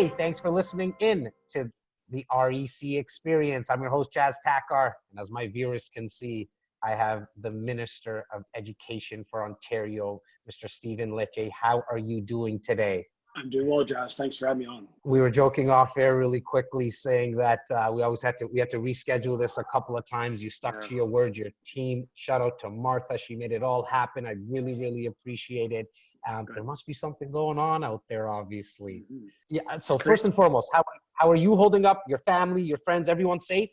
Hey, thanks for listening in to the REC Experience. I'm your host, Jazz Takhar, and as my viewers can see, I have the Minister of Education for Ontario, Mr. Stephen Lecce. How are you doing today? I'm doing well, Jazz. Thanks for having me on. We were joking off air really quickly, saying that we had to reschedule this a couple of times. You stuck to your word, your team. Shout out to Martha; she made it all happen. I really appreciate it. There must be something going on out there, obviously. Mm-hmm. Yeah. So first and foremost, how are you holding up? Your family, your friends, everyone safe?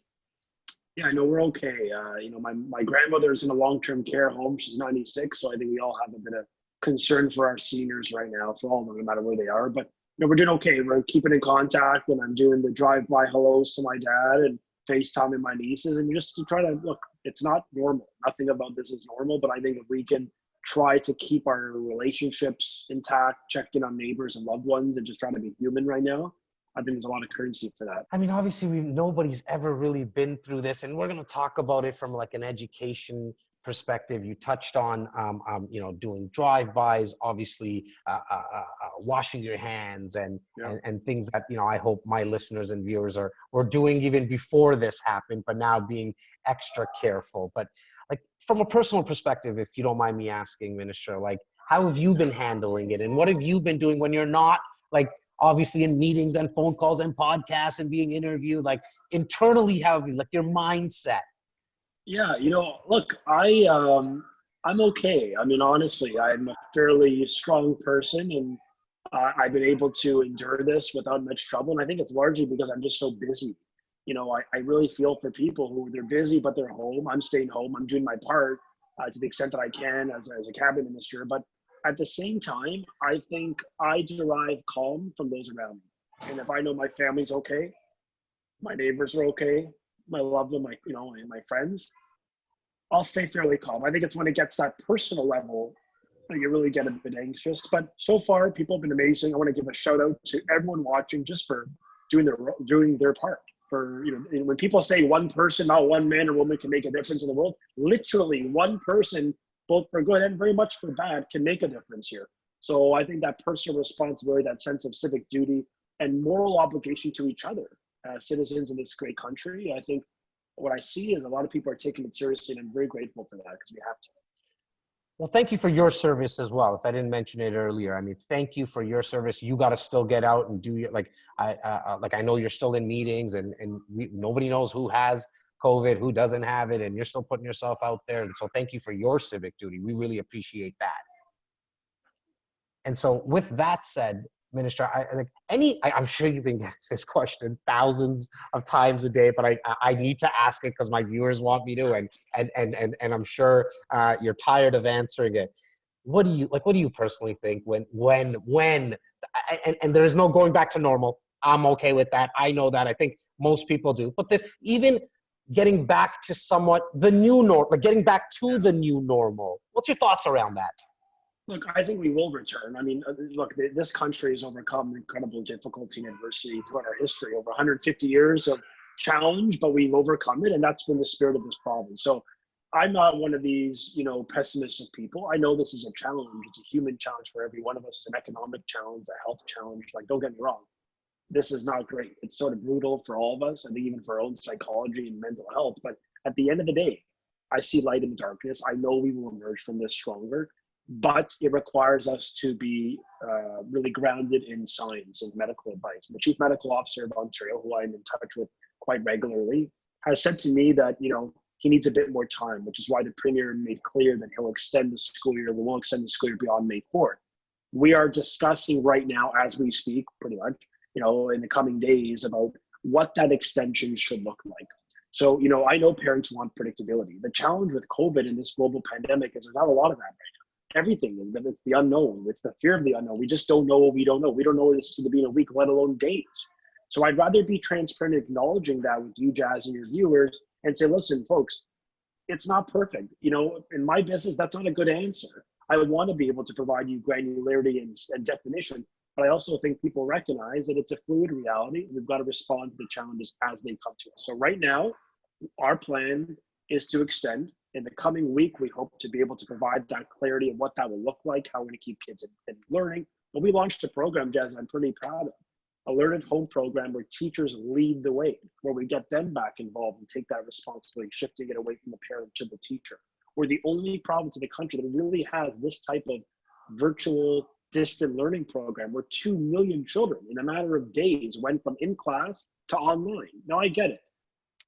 Yeah, I know we're okay. My grandmother's in a long-term care home. She's 96, so I think we all have a bit of concern for our seniors right now, for all of them, no matter where they are. But we're doing okay. We're keeping in contact, and I'm doing the drive-by hellos to my dad and FaceTiming my nieces, and just to try to look. It's not normal. Nothing about this is normal, but I think if we can try to keep our relationships intact, check in on neighbors and loved ones, and just try to be human right now, I think there's a lot of currency for that. I mean, obviously, nobody's ever really been through this, and we're going to talk about it from like an education perspective. You touched on, doing drive-bys, obviously, washing your hands, and things that I hope my listeners and viewers were doing even before this happened, but now being extra careful. But like from a personal perspective, if you don't mind me asking, Minister, like how have you been handling it, and what have you been doing when you're not like obviously in meetings and phone calls and podcasts and being interviewed, like internally, how have you, like your mindset? Yeah, look, I'm okay. I mean, honestly, I'm a fairly strong person, and I've been able to endure this without much trouble. And I think it's largely because I'm just so busy. I really feel for people who they're busy, but they're home. I'm staying home. I'm doing my part to the extent that I can as a cabinet minister. But at the same time, I think I derive calm from those around me. And if I know my family's okay, my neighbors are okay, my loved one, my friends, I'll stay fairly calm. I think it's when it gets that personal level that you really get a bit anxious. But so far, people have been amazing. I want to give a shout out to everyone watching just for doing their part. For when people say one person, not one man or woman, can make a difference in the world, literally one person, both for good and very much for bad, can make a difference here. So I think that personal responsibility, that sense of civic duty and moral obligation to each other as citizens in this great country, I think what I see is a lot of people are taking it seriously, and I'm very grateful for that because we have to. Well, thank you for your service as well. If I didn't mention it earlier, I mean, thank you for your service. You got to still get out and do your, I know you're still in meetings and nobody knows who has COVID, who doesn't have it, and you're still putting yourself out there. And so thank you for your civic duty. We really appreciate that. And so with that said, Minister, I'm sure you've been getting this question thousands of times a day, but I need to ask it because my viewers want me to, and I'm sure you're tired of answering it. What do you personally think when and there's no going back to normal? I'm okay with that. I know that. I think most people do. But even getting back to somewhat the new normal, like getting back to the new normal. What's your thoughts around that? Look, I think we will return. I mean, look, this country has overcome incredible difficulty and adversity throughout our history, over 150 years of challenge, but we've overcome it, and that's been the spirit of this province. So I'm not one of these, pessimistic people. I know this is a challenge. It's a human challenge for every one of us. It's an economic challenge, a health challenge. Like, don't get me wrong. This is not great. It's sort of brutal for all of us, I think even for our own psychology and mental health. But at the end of the day, I see light in the darkness. I know we will emerge from this stronger. But it requires us to be really grounded in science and medical advice. And the Chief Medical Officer of Ontario, who I'm in touch with quite regularly, has said to me that, he needs a bit more time, which is why the Premier made clear that he'll extend the school year. We will extend the school year beyond May 4th. We are discussing right now, as we speak, pretty much, in the coming days about what that extension should look like. So, I know parents want predictability. The challenge with COVID and this global pandemic is there's not a lot of that right now. Everything, it's the unknown, it's the fear of the unknown. We just don't know what we don't know. We don't know what it's going to be in a week, let alone days. So I'd rather be transparent, acknowledging that with you, Jazz, and your viewers, and say, listen, folks, it's not perfect. In my business, that's not a good answer. I would want to be able to provide you granularity and definition, but I also think people recognize that it's a fluid reality. We've got to respond to the challenges as they come to us. So right now, our plan is to extend. In the coming week, we hope to be able to provide that clarity of what that will look like, how we're going to keep kids in learning. But we launched a program, Jazz, I'm pretty proud of. a learn at home program where teachers lead the way, where we get them back involved and take that responsibility, shifting it away from the parent to the teacher. We're the only province in the country that really has this type of virtual distant learning program where 2 million children in a matter of days went from in class to online. Now I get it.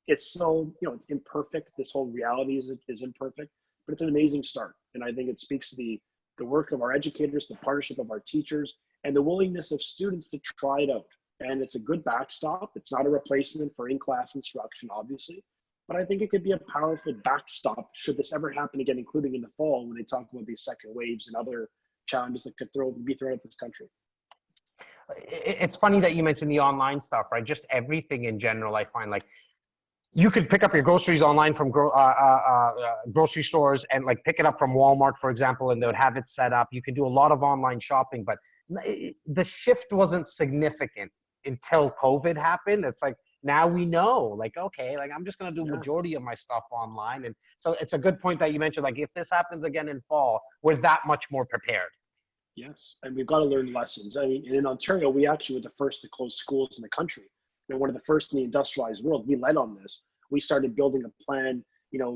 It's so, it's imperfect. This whole reality is imperfect, but it's an amazing start. And I think it speaks to the work of our educators, the partnership of our teachers, and the willingness of students to try it out. And it's a good backstop. It's not a replacement for in-class instruction, obviously, but I think it could be a powerful backstop should this ever happen again, including in the fall when they talk about these second waves and other challenges that could be thrown at this country. It's funny that you mentioned the online stuff, right? Just everything in general, I find like you could pick up your groceries online from grocery stores and like pick it up from Walmart, for example, and they would have it set up. You could do a lot of online shopping, but the shift wasn't significant until COVID happened. It's like, now we know, like, okay, like I'm just going to do majority of my stuff online. And so it's a good point that you mentioned, like if this happens again in fall, we're that much more prepared. Yes, and we've got to learn lessons. I mean, in Ontario, we actually were the first to close schools in the country. We're one of the first in the industrialized world. We led on this. We started building a plan,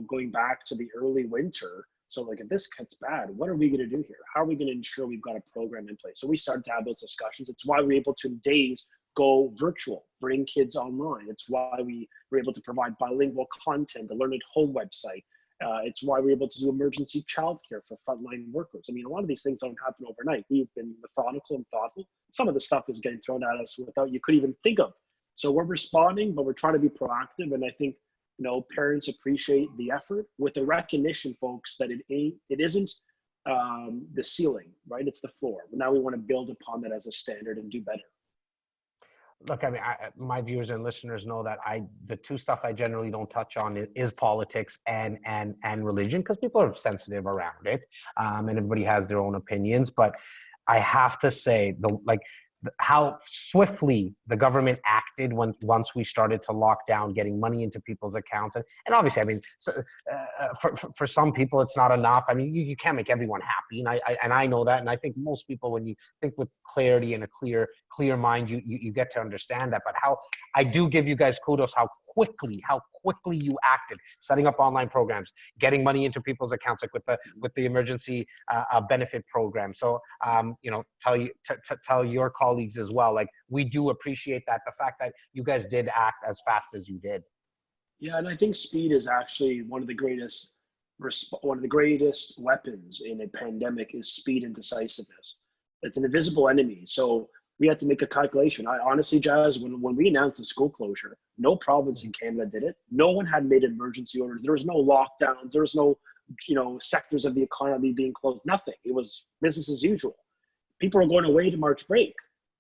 going back to the early winter. So like, if this gets bad, what are we going to do here? How are we going to ensure we've got a program in place? So we started to have those discussions. It's why we're able to, in days, go virtual, bring kids online. It's why we were able to provide bilingual content, the Learn at Home website. It's why we're able to do emergency childcare for frontline workers. I mean, a lot of these things don't happen overnight. We've been methodical and thoughtful. Some of the stuff is getting thrown at us without you could even think of. So we're responding, but we're trying to be proactive. And I think, parents appreciate the effort with the recognition, folks, that it isn't the ceiling, right? It's the floor. Now we want to build upon that as a standard and do better. Look, I mean, my viewers and listeners know that the two stuff I generally don't touch on is politics and religion, because people are sensitive around it, and everybody has their own opinions. But I have to say, how swiftly the government acted once we started to lock down, getting money into people's accounts, and obviously, I mean, for some people it's not enough. I mean, you can't make everyone happy, and I know that, and I think most people, when you think with clarity and a clear mind, you get to understand that. But how I do give you guys kudos how quickly you acted, setting up online programs, getting money into people's accounts, like with the emergency benefit program. So tell your colleagues as well, like, we do appreciate that, the fact that you guys did act as fast as you did. Yeah, and I think speed is actually one of the greatest weapons in a pandemic is speed and decisiveness. It's an invisible enemy. So we had to make a calculation. I honestly, Jazz, when we announced the school closure, no province in Canada did it. No one had made emergency orders. There was no lockdowns. There was no, sectors of the economy being closed. Nothing. It was business as usual. People were going away to March break.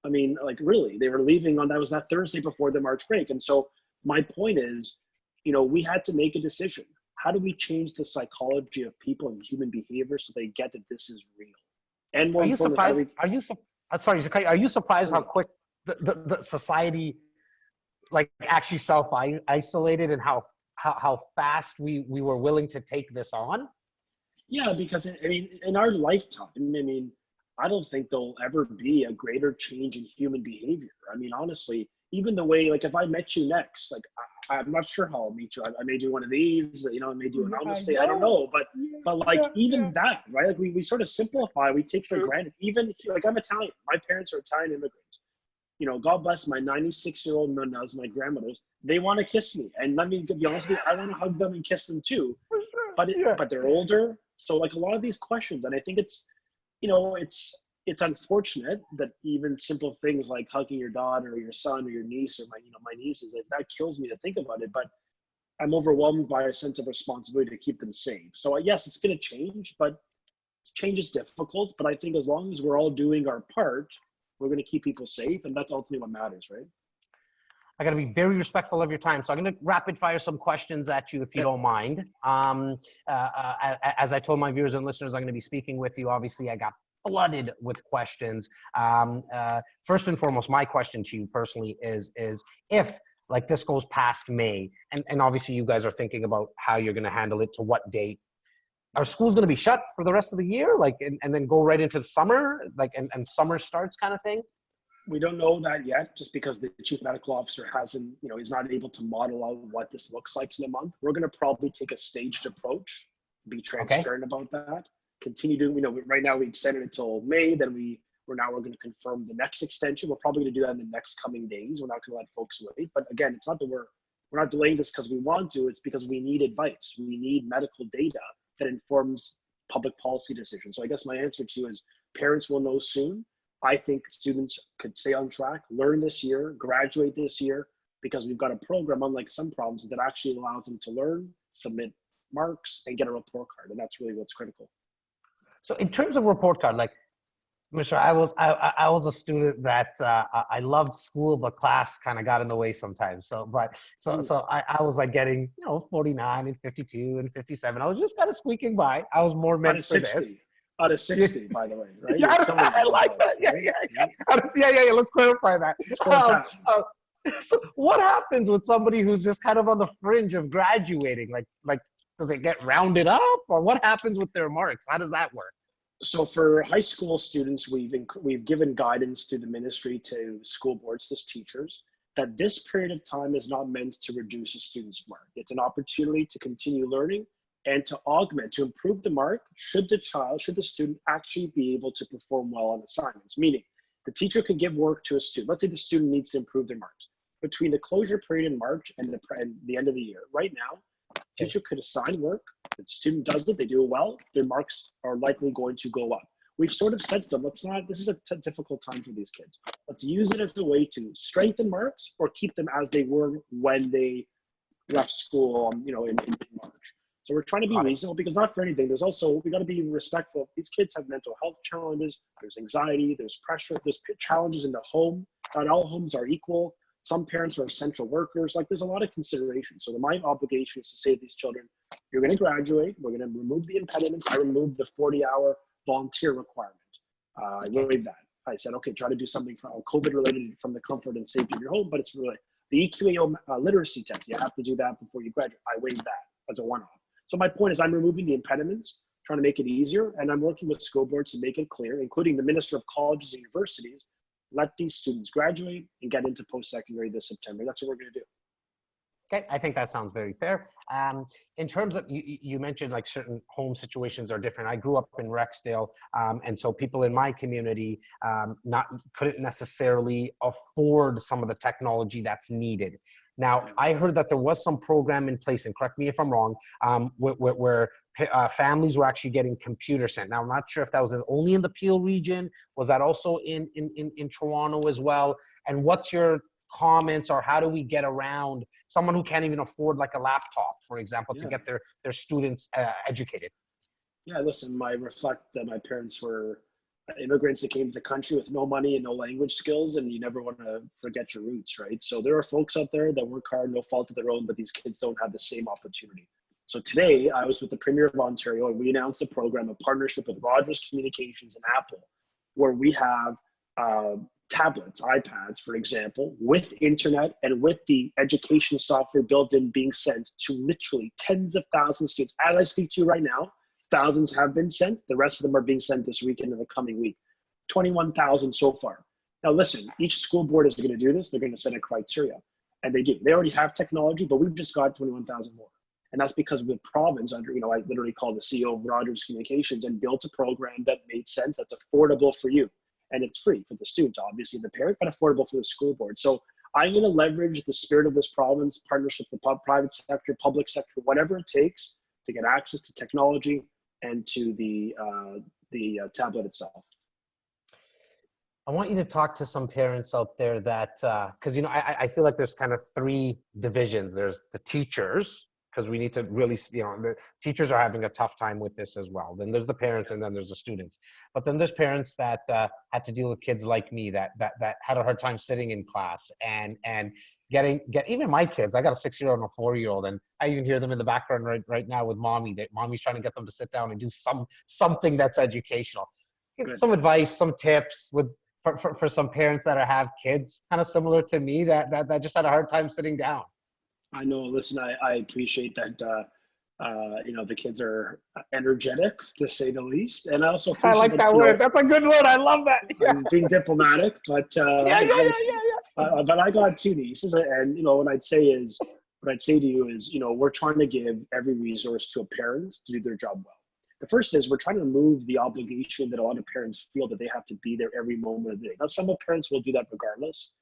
I mean, like, really, they were leaving that Thursday before the March break. And so my point is, we had to make a decision. How do we change the psychology of people and human behavior so they get that this is real? And more importantly, are you surprised how quick the society actually self-isolated, and how fast we were willing to take this on? Yeah, because in our lifetime, I don't think there'll ever be a greater change in human behavior. Honestly, even the way, like, if I met you next, like, I'm not sure how I'll meet you. I may do one of these, I may do an namaste. I don't know, but even that, right? Like, we sort of simplify, we take for granted. Even like, I'm Italian. My parents are Italian immigrants. God bless my 96-year-old nonnas, my grandmothers. They want to kiss me, and let me be honest with you, I want to hug them and kiss them too. But they're older, so like a lot of these questions, and I think it's unfortunate that even simple things like hugging your daughter or your son or your niece or my nieces, that kills me to think about it. But I'm overwhelmed by a sense of responsibility to keep them safe. So yes, it's going to change, but change is difficult. But I think as long as we're all doing our part, we're going to keep people safe, and that's ultimately what matters, right? I got to be very respectful of your time. So I'm going to rapid fire some questions at you, if you don't mind. As I told my viewers and listeners, I'm going to be speaking with you. Obviously, I got flooded with questions. First and foremost, my question to you personally is if like this goes past May, and obviously you guys are thinking about how you're going to handle it, to what date, are schools going to be shut for the rest of the year? And then go right into the summer, and summer starts kind of thing? We don't know that yet, just because the chief medical officer hasn't, he's not able to model out what this looks like in a month. We're going to probably take a staged approach, be Okay. transparent about that, continue to, right now we've set it until May, then we're going to confirm the next extension. We're probably going to do that in the next coming days. We're not going to let folks wait. But again, it's not that we're not delaying this because we want to, it's because we need advice. We need medical data that informs public policy decisions. So I guess my answer to you is parents will know soon. I think students could stay on track, learn this year, graduate this year, because we've got a program, unlike some programs, that actually allows them to learn, submit marks, and get a report card. And that's really what's critical. So in terms of report card, like, Mr. I was a student that I loved school, but class kind of got in the way sometimes. So I was like getting 49 and 52 and 57. I was just kind of squeaking by. I was more meant for this. Out of 60, by the way, right? Yeah, I like that. Yeah. Let's clarify that. So what happens with somebody who's just kind of on the fringe of graduating? Like, does it get rounded up, or what happens with their marks? How does that work? So for high school students, we've given guidance through the ministry to school boards, to teachers, that this period of time is not meant to reduce a student's mark. It's an opportunity to continue learning and to augment, to improve the mark should the student actually be able to perform well on assignments. Meaning, the teacher could give work to a student. Let's say the student needs to improve their marks. Between the closure period in March and the end of the year, right now, teacher could assign work. The student does it, they do it well, their marks are likely going to go up. We've sort of said to them, this is a difficult time for these kids. Let's use it as a way to strengthen marks or keep them as they were when they left school, in March. So we're trying to be reasonable, because not for anything, we got to be respectful. These kids have mental health challenges, there's anxiety, there's pressure, there's challenges in the home. Not all homes are equal. Some parents are essential workers. Like, there's a lot of consideration. So my obligation is to say to these children, you're going to graduate. We're going to remove the impediments. I removed the 40-hour volunteer requirement. I waived that. I said, okay, try to do something COVID related from the comfort and safety of your home, but it's really the EQAO literacy test. You have to do that before you graduate. I waived that as a one-off. So my point is, I'm removing the impediments, trying to make it easier, and I'm working with school boards to make it clear, including the Minister of Colleges and Universities, let these students graduate and get into post-secondary this September. That's what we're going to do. Okay, I think that sounds very fair. In terms of, you mentioned like certain home situations are different. I grew up in Rexdale, and so people in my community couldn't necessarily afford some of the technology that's needed. Now, I heard that there was some program in place, and correct me if I'm wrong, where families were actually getting computers sent. Now, I'm not sure if that was only in the Peel region. Was that also in Toronto as well? And what's your comments, or how do we get around someone who can't even afford like a laptop, for example, to get their students educated? Yeah, listen, my parents were immigrants that came to the country with no money and no language skills, and you never want to forget your roots, right? So there are folks out there that work hard, no fault of their own, but these kids don't have the same opportunity. So today I was with the Premier of Ontario, and we announced a program, a partnership with Rogers Communications and Apple, where we have tablets, iPads, for example, with internet and with the education software built in, being sent to literally tens of thousands of students. As I speak to you right now, thousands have been sent. The rest of them are being sent this week and in the coming week. 21,000 so far. Now listen, each school board is going to do this. They're going to set a criteria, and they do. They already have technology, but we've just got 21,000 more. And that's because the province I literally called the CEO of Rogers Communications and built a program that made sense, that's affordable for you. And it's free for the student, obviously, the parent, but affordable for the school board. So I'm going to leverage the spirit of this province, partnerships with the private sector, public sector, whatever it takes to get access to technology and to the tablet itself. I want you to talk to some parents out there that, because, I feel like there's kind of three divisions. There's the teachers, because we need to really, the teachers are having a tough time with this as well. Then there's the parents, and then there's the students. But then there's parents that had to deal with kids like me that had a hard time sitting in class and get even my kids. I got a 6-year-old and a 4-year-old, and I even hear them in the background right now with mommy. That mommy's trying to get them to sit down and do something that's educational. Some advice, some tips for some parents that have kids kind of similar to me that just had a hard time sitting down. I know, listen, I appreciate that The kids are energetic, to say the least. And I also I appreciate like that word. That's a good word. I love that. Yeah. I'm being diplomatic, but Yeah. but I got two nieces, and what I'd say to you is, we're trying to give every resource to a parent to do their job well. The first is we're trying to remove the obligation that a lot of parents feel that they have to be there every moment of the day. Now, some parents will do that regardless.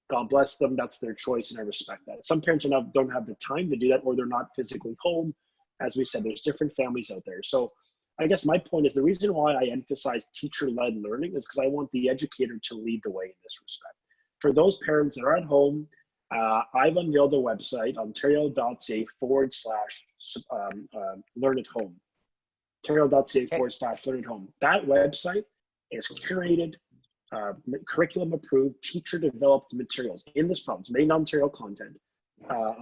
God bless them. That's their choice, and I respect that. Some parents don't have the time to do that, or they're not physically home. As we said, there's different families out there. So I guess my point is the reason why I emphasize teacher-led learning is because I want the educator to lead the way in this respect. For those parents that are at home, I've unveiled a website, ontario.ca/learn at home. Ontario.ca/learn at home. That website is curated, curriculum approved, teacher developed materials in this province, made in Ontario content,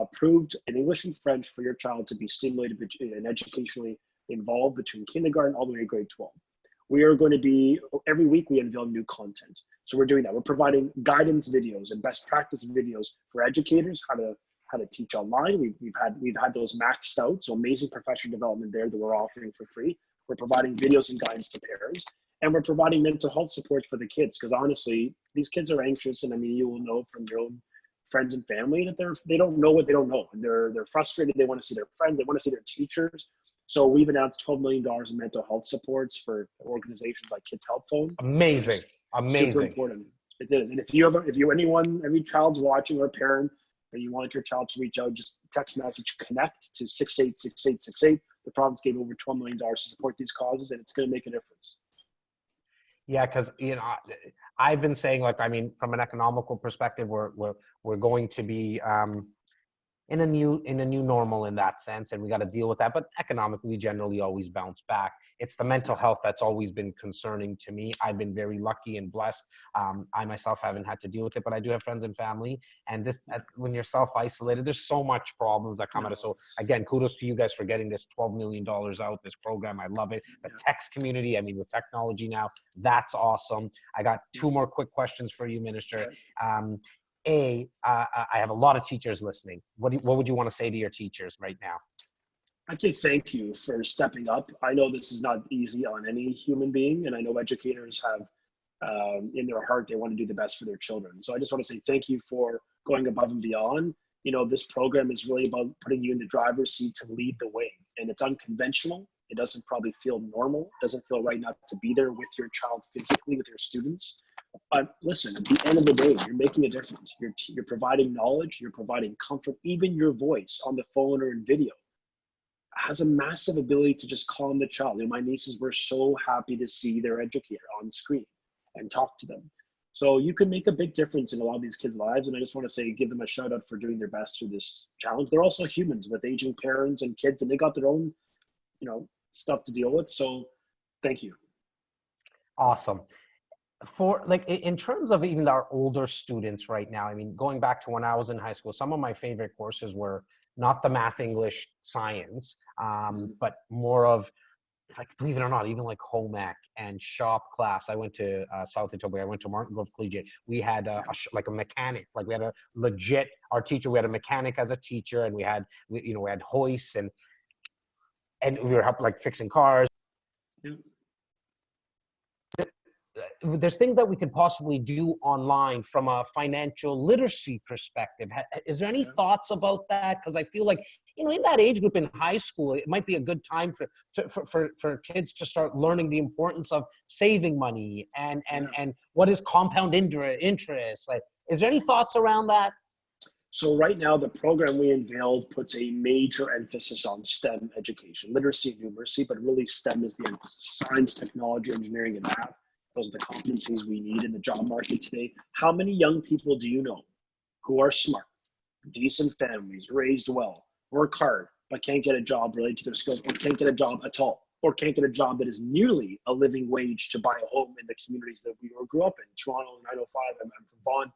approved in English and French for your child to be stimulated and educationally involved between kindergarten all the way to grade 12. We are going to be, every week we unveil new content. So we're doing that. We're providing guidance videos and best practice videos for educators, how to teach online. We've had those maxed out, so amazing professional development there that we're offering for free. We're providing videos and guidance to parents, and we're providing mental health support for the kids, because honestly, these kids are anxious, and I mean, you will know from your own friends and family that they don't know what they don't know, and they're frustrated. They want to see their friends, they want to see their teachers. So we've announced $12 million in mental health supports for organizations like Kids Help Phone. Amazing. Super important. It is. And if every child's watching or parent, and you want your child to reach out, just text message connect to 686868. The province gave over $12 million to support these causes, and it's going to make a difference. Yeah, because I've been saying, from an economical perspective, we're going to be in a new normal in that sense, and we got to deal with that. But economically, we generally always bounce back. It's the mental health that's always been concerning to me. I've been very lucky and blessed. I myself haven't had to deal with it, but I do have friends and family. And when you're self-isolated, there's so much problems that come out of. So again, kudos to you guys for getting this $12 million out, this program. I love it. The text community, with technology now, that's awesome. I got two more quick questions for you, Minister. I have a lot of teachers listening. What would you want to say to your teachers right now? I'd say thank you for stepping up. I know this is not easy on any human being, and I know educators have in their heart they want to do the best for their children. So I just want to say thank you for going above and beyond. This program is really about putting you in the driver's seat to lead the way, and it's unconventional. It doesn't probably feel normal. It doesn't feel right not to be there with your child physically, with your students. But listen, at the end of the day, you're making a difference. You're providing knowledge, you're providing comfort. Even your voice on the phone or in video has a massive ability to just calm the child. My nieces were so happy to see their educator on screen and talk to them. So you can make a big difference in a lot of these kids' lives. And I just want to say, give them a shout out for doing their best through this challenge. They're also humans with aging parents and kids, and they got their own, stuff to deal with. So thank you. Awesome. For in terms of even our older students right now, going back to when I was in high school, some of my favorite courses were not the math, English, science, but more of, believe it or not, even like home ec and shop class. I went to South Etobicoke. I went to Martin Grove Collegiate. We had a mechanic. We had our teacher. We had a mechanic as a teacher, and we had hoists and we were fixing cars. There's things that we could possibly do online from a financial literacy perspective. Is there any thoughts about that? Because I feel like, in that age group in high school, it might be a good time for kids to start learning the importance of saving money and what is compound interest. Is there any thoughts around that? So right now, the program we unveiled puts a major emphasis on STEM education, literacy and numeracy, but really STEM is the emphasis: science, technology, engineering, and math. Those are the competencies we need in the job market today. How many young people do you know who are smart, decent families, raised well, work hard, but can't get a job related to their skills, or can't get a job at all, or can't get a job that is nearly a living wage to buy a home in the communities that we grew up in? Toronto, 905, I'm from Vaughan.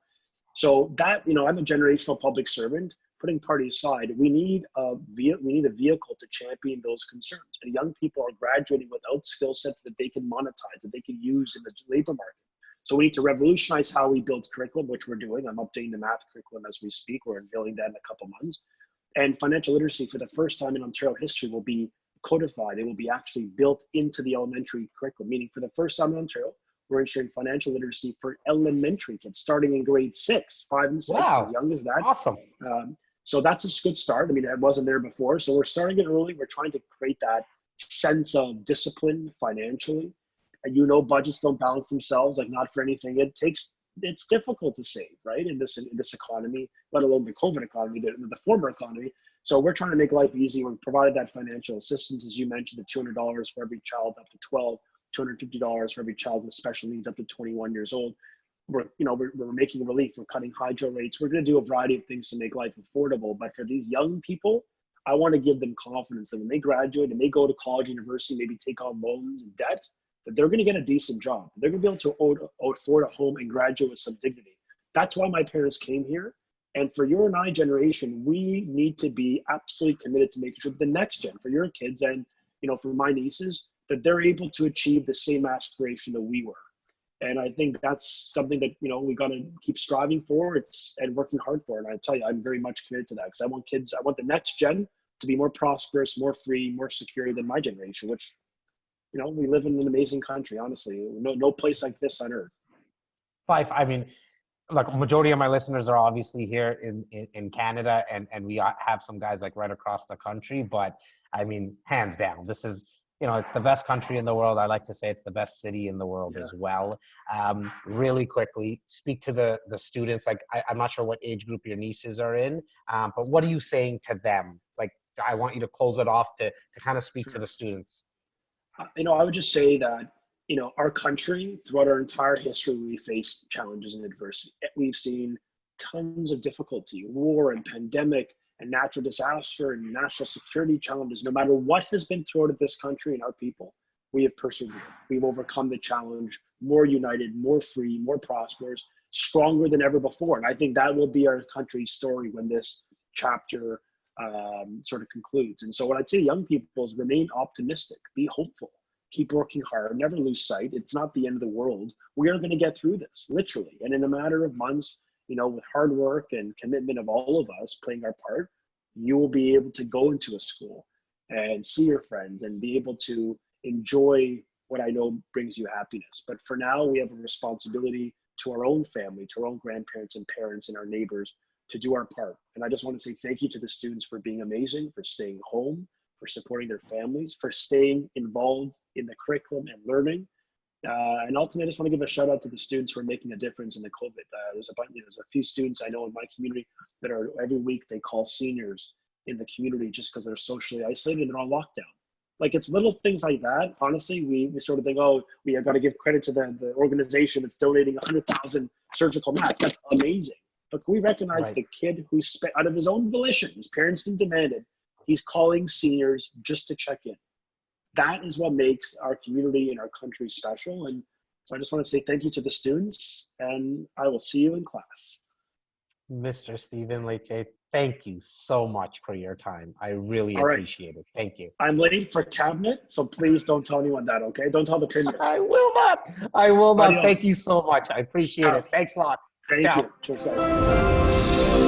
So that, I'm a generational public servant. Putting party aside, we need a vehicle to champion those concerns. And young people are graduating without skill sets that they can monetize, that they can use in the labor market. So we need to revolutionize how we build curriculum, which we're doing. I'm updating the math curriculum as we speak. We're unveiling that in a couple months. And financial literacy for the first time in Ontario history will be codified. It will be actually built into the elementary curriculum, meaning for the first time in Ontario, we're ensuring financial literacy for elementary kids starting in grade 6, 5 and 6, Wow. as young as that. Awesome. So that's a good start. I mean, it wasn't there before. So we're starting it early. We're trying to create that sense of discipline financially. And budgets don't balance themselves, like not for anything. It's difficult to save, right? In this economy, let alone the COVID economy, the former economy. So we're trying to make life easy. We've provided that financial assistance, as you mentioned, the $200 for every child up to 12, $250 for every child with special needs up to 21 years old. We're making relief. We're cutting hydro rates. We're going to do a variety of things to make life affordable. But for these young people, I want to give them confidence that when they graduate and they go to college, university, maybe take on loans and debt, that they're going to get a decent job. They're going to be able to afford a home and graduate with some dignity. That's why my parents came here. And for your and I generation, we need to be absolutely committed to making sure that the next gen, for your kids and for my nieces, that they're able to achieve the same aspiration that we were. And I think that's something that, we got to keep striving for and working hard for. And I tell you, I'm very much committed to that because I want the next gen to be more prosperous, more free, more secure than my generation, which, we live in an amazing country, honestly. No place like this on earth. I mean, look, majority of my listeners are obviously here in Canada, and we have some guys like right across the country, but I mean, hands down, this is, it's the best country in the world. I like to say it's the best city in the world as well. Really quickly, speak to the students. Like, I'm not sure what age group your nieces are in, but what are you saying to them? Like, I want you to close it off to kind of speak to the students. I would just say that, our country, throughout our entire history, we faced challenges and adversity. We've seen tons of difficulty, war and pandemic and natural disaster and national security challenges. No matter what has been thrown at this country and our people, we have persevered. We've overcome the challenge, more united, more free, more prosperous, stronger than ever before. And I think that will be our country's story when this chapter sort of concludes. And so what I'd say to young people is remain optimistic, be hopeful, keep working hard, never lose sight. It's not the end of the world. We are going to get through this, literally. And in a matter of months, with hard work and commitment of all of us playing our part, you will be able to go into a school and see your friends and be able to enjoy what I know brings you happiness. But for now, we have a responsibility to our own family, to our own grandparents and parents and our neighbors to do our part. And I just want to say thank you to the students for being amazing, for staying home, for supporting their families, for staying involved in the curriculum and learning. And ultimately, I just want to give a shout out to the students who are making a difference in the COVID. There's a few students I know in my community that are every week they call seniors in the community just because they're socially isolated and they're on lockdown. Like, it's little things like that. Honestly, we sort of think, oh, we have got to give credit to the organization that's donating 100,000 surgical masks. That's amazing. But can we recognize the kid who spent out of his own volition, his parents didn't demand it, he's calling seniors just to check in. That is what makes our community and our country special. And so I just want to say thank you to the students, and I will see you in class. Mr. Stephen Lecce, thank you so much for your time. I really appreciate it. Thank you. I'm late for cabinet, so please don't tell anyone that, okay? Don't tell the premier. I will not. I will not. Adios. Thank you so much. I appreciate it. Thanks a lot. Thank you. Cheers, guys.